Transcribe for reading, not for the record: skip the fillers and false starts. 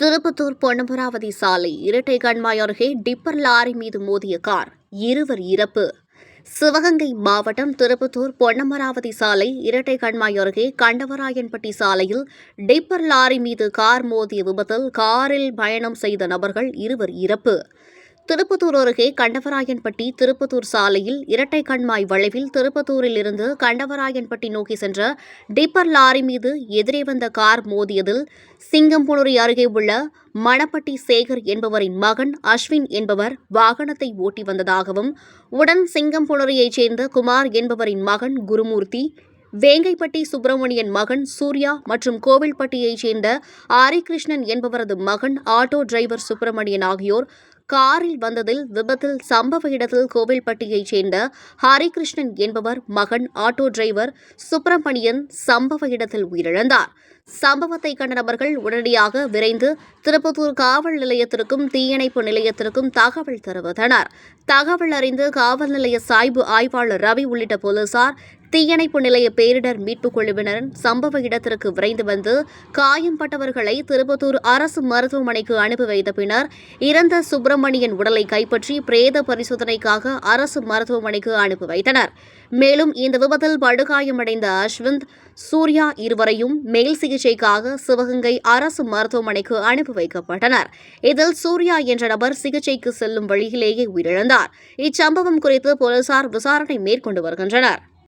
திருப்பத்தூர் பொன்னமராவதி சாலை இரட்டை கண்மாய் அருகே டிப்பர் லாரி மீது மோதிய கார், இருவர் இறப்பு. சிவகங்கை மாவட்டம் திருப்பத்தூர் பொன்னமராவதி சாலை இரட்டை கண்மாய் அருகே கண்டவராயன்பட்டி சாலையில் டிப்பர் லாரி மீது கார் மோதிய விபத்தில் காரில் பயணம் செய்த நபர்கள் இருவர் இறப்பு. திருப்பத்தூர் அருகே கண்டவராயன்பட்டி திருப்பத்தூர் சாலையில் இரட்டை கண்மாய் வளைவில் திருப்பத்தூரில் இருந்து கண்டவராயன்பட்டி நோக்கி சென்ற டிப்பர் லாரி மீது எதிரே வந்த கார் மோதியதில் சிங்கம்புணரி அருகே உள்ள மணப்பட்டி சேகர் என்பவரின் மகன் அஸ்வின் என்பவர் வாகனத்தை ஓட்டி வந்ததாகவும், உடன் சிங்கம்புணரியைச் சேர்ந்த குமார் என்பவரின் மகன் குருமூர்த்தி, வேங்கைப்பட்டி சுப்பிரமணியன் மகன் சூர்யா மற்றும் கோவில்பட்டியைச் சேர்ந்த ஆரிகிருஷ்ணன் என்பவரது மகன் ஆட்டோ டிரைவர் சுப்பிரமணியன் ஆகியோர் காரில் வந்ததில் விபத்தில் சம்பவ இடத்தில் கோவில்பட்டியைச் சேர்ந்த ஹரிகிருஷ்ணன் என்பவர் மகன் ஆட்டோ டிரைவர் சுப்பிரமணியன் சம்பவ இடத்தில் உயிரிழந்தார். சம்பவத்தை கண்ட நபர்கள் உடனடியாக விரைந்து திருப்பத்தூர் காவல் நிலையத்திற்கும் தீயணைப்பு நிலையத்திற்கும் தகவல் தெரிவித்தனர். தகவல் அறிந்து காவல் நிலைய சாய்பு ஆய்வாளர் ரவி உள்ளிட்ட போலீசார், தீயணைப்பு நிலைய பேரிடர் மீட்புக் குழுவினர் சம்பவ இடத்திற்கு விரைந்து வந்து காயம்பட்டவர்களை திருப்பத்தூர் அரசு மருத்துவமனைக்கு அனுப்பி வைத்த பின்னர் இறந்த சுப்பிரமணியன் உடலை கைப்பற்றி பிரேத பரிசோதனைக்காக அரசு மருத்துவமனைக்கு அனுப்பி வைத்தனர். மேலும் இந்த விபத்தில் படுகாயமடைந்த அஸ்விந்த், சூர்யா இருவரையும் மேல் சிகிச்சைக்காக சிவகங்கை அரசு மருத்துவமனைக்கு அனுப்பி வைக்கப்பட்டனர். இதில் சூர்யா என்ற நபர் சிகிச்சைக்கு செல்லும் வழியிலேயே உயிரிழந்தார். இச்சம்பவம் குறித்து போலீசார் விசாரணை மேற்கொண்டு வருகின்றனர்.